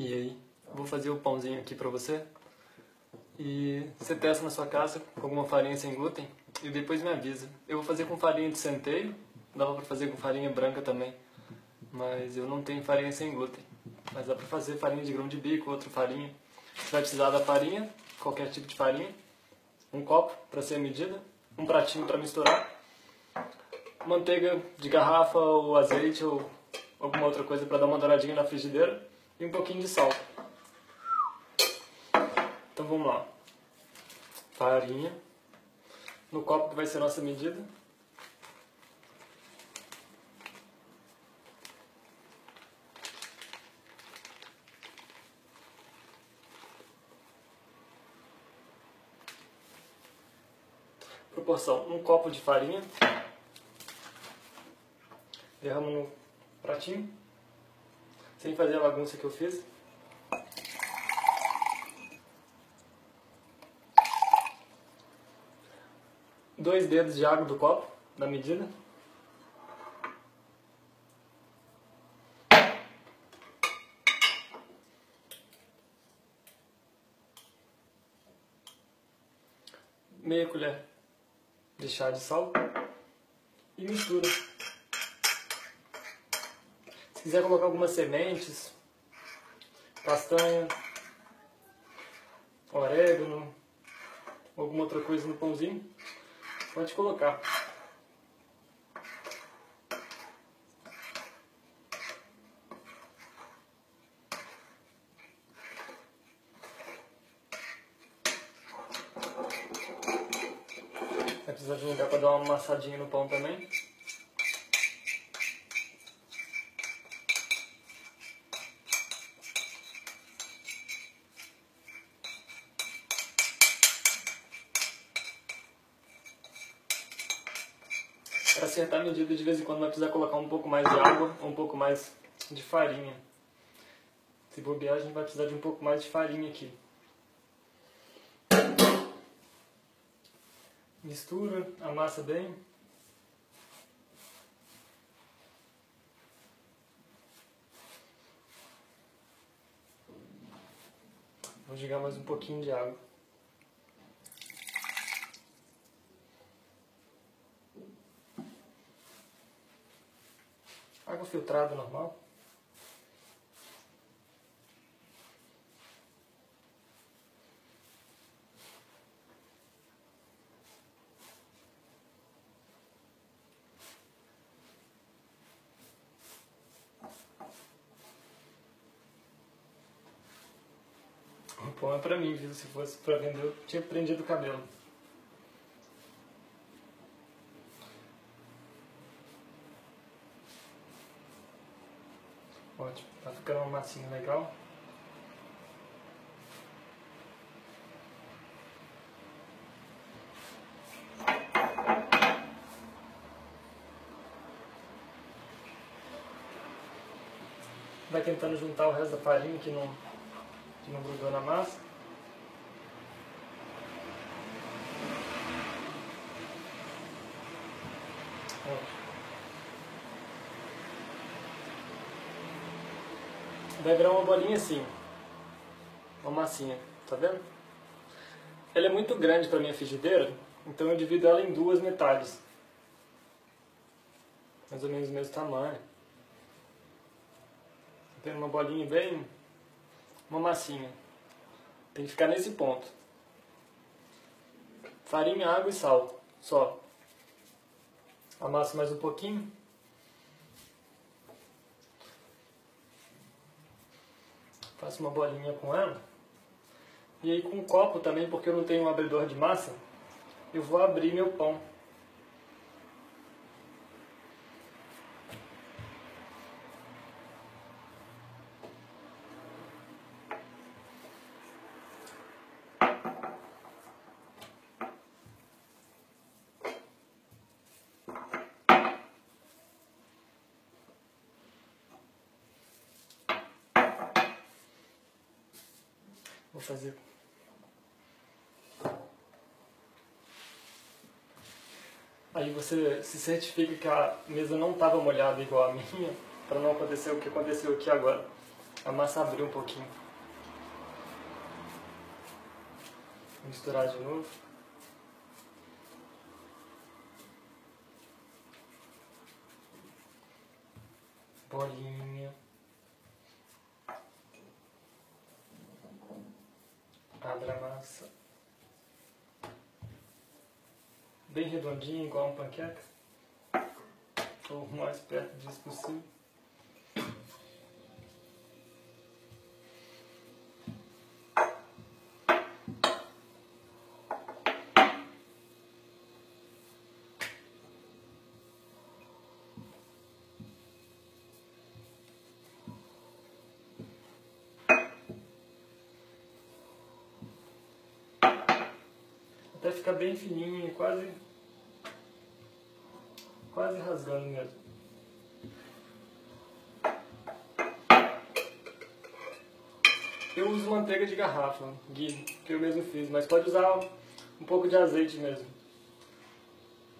E aí, vou fazer o pãozinho aqui pra você. E você testa na sua casa com alguma farinha sem glúten e depois me avisa. Eu vou fazer com farinha de centeio, dava pra fazer com farinha branca também, mas eu não tenho farinha sem glúten. Mas dá pra fazer farinha de grão de bico, outra farinha. Você vai precisar da farinha, qualquer tipo de farinha, um copo para ser a medida, um pratinho para misturar, manteiga de garrafa ou azeite ou alguma outra coisa para dar uma douradinha na frigideira e um pouquinho de sal. Então vamos lá. Farinha no copo que vai ser a nossa medida. Proporção, um copo de farinha. Derramo no pratinho, sem fazer a bagunça que eu fiz. Dois dedos de água do copo, na medida. Meia colher de chá de sal. E mistura. Se quiser colocar algumas sementes, castanha, orégano, alguma outra coisa no pãozinho, pode colocar. Vai precisar de um lugar para dar uma amassadinha no pão também. Para acertar a medida, de vez em quando vai precisar colocar um pouco mais de água, um pouco mais de farinha. Se bobear, a gente vai precisar de um pouco mais de farinha aqui. Mistura, amassa bem. Vou jogar mais um pouquinho de água. Água filtrada normal. O pão é pra mim, viu? Se fosse pra vender, eu tinha prendido o cabelo. Ótimo, tá ficando uma massinha legal. Vai tentando juntar o resto da farinha que não grudou na massa. Ótimo. Vai virar uma bolinha assim, uma massinha, tá vendo? Ela é muito grande para minha frigideira, então eu divido ela em duas metades. Mais ou menos do mesmo tamanho. Tem uma bolinha bem, uma massinha. Tem que ficar nesse ponto. Farinha, água e sal, só. Amasso mais um pouquinho. Faço uma bolinha com ela. E aí com um copo também, porque eu não tenho um abridor de massa, eu vou abrir meu pão. Vou fazer. Aí você se certifica que a mesa não estava molhada igual a minha, para não acontecer o que aconteceu aqui agora. A massa abriu um pouquinho. Vou misturar de novo. Bolinha. Abra a massa. Bem redondinho, igual uma panqueca. Ou o mais perto disso possível. Até ficar bem fininho, quase rasgando mesmo. Eu uso manteiga de garrafa, ghee, que eu mesmo fiz, mas pode usar um pouco de azeite mesmo.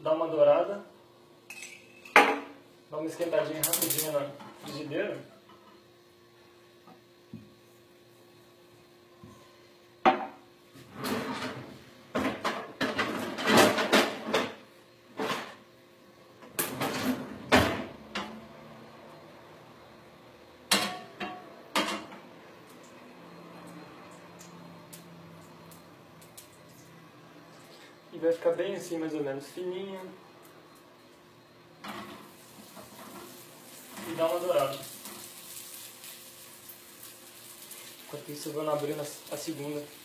Dá uma dourada, dá uma esquentadinha rapidinha na frigideira. E vai ficar bem assim, mais ou menos, fininho. E dá uma dourada. Enquanto isso eu vou abrir a segunda.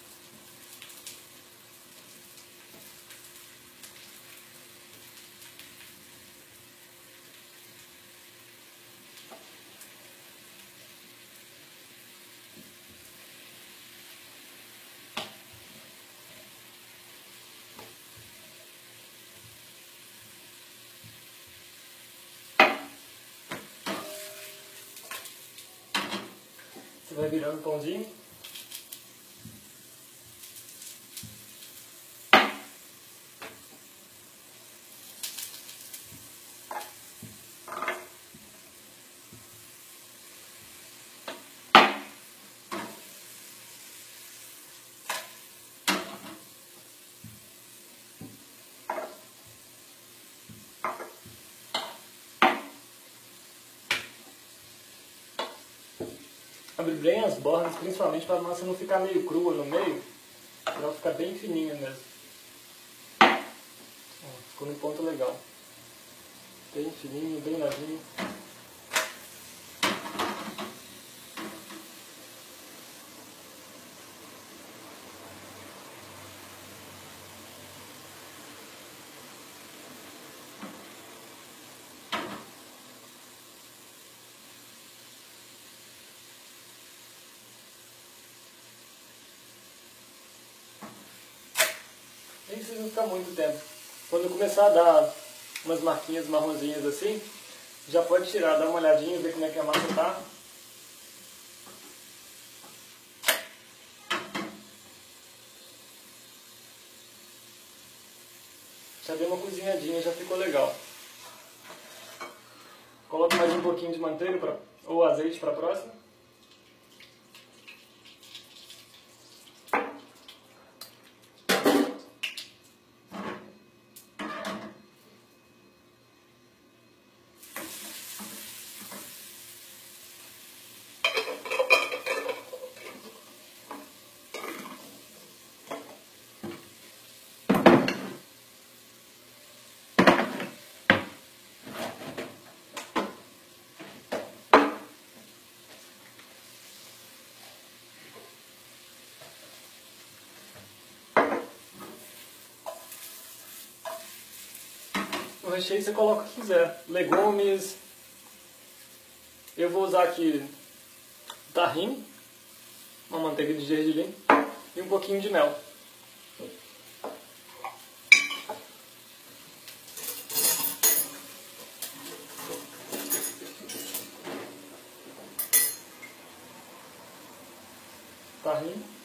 Você vai virando o pãozinho. Abre bem as bordas, principalmente para a massa não ficar meio crua no meio, para ela ficar bem fininha mesmo. Ó, ficou no ponto legal. Bem fininho, bem levinho. Nem precisa ficar muito tempo. Quando começar a dar umas marquinhas marronzinhas assim, já pode tirar, dar uma olhadinha, ver como é que a massa tá. Já deu uma cozinhadinha, já ficou legal. Coloco mais um pouquinho de manteiga ou azeite para a próxima. O recheio você coloca o que quiser. Legumes. Eu vou usar aqui tahine, uma manteiga de gergelim e um pouquinho de mel. Tahine.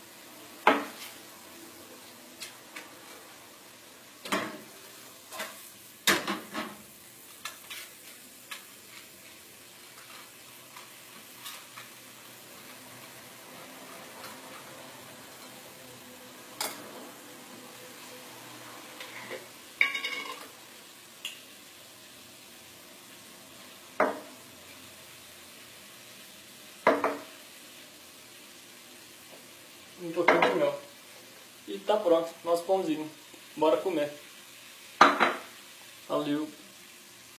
um pouquinho de mel. E tá pronto, nosso pãozinho. Bora comer. Valeu!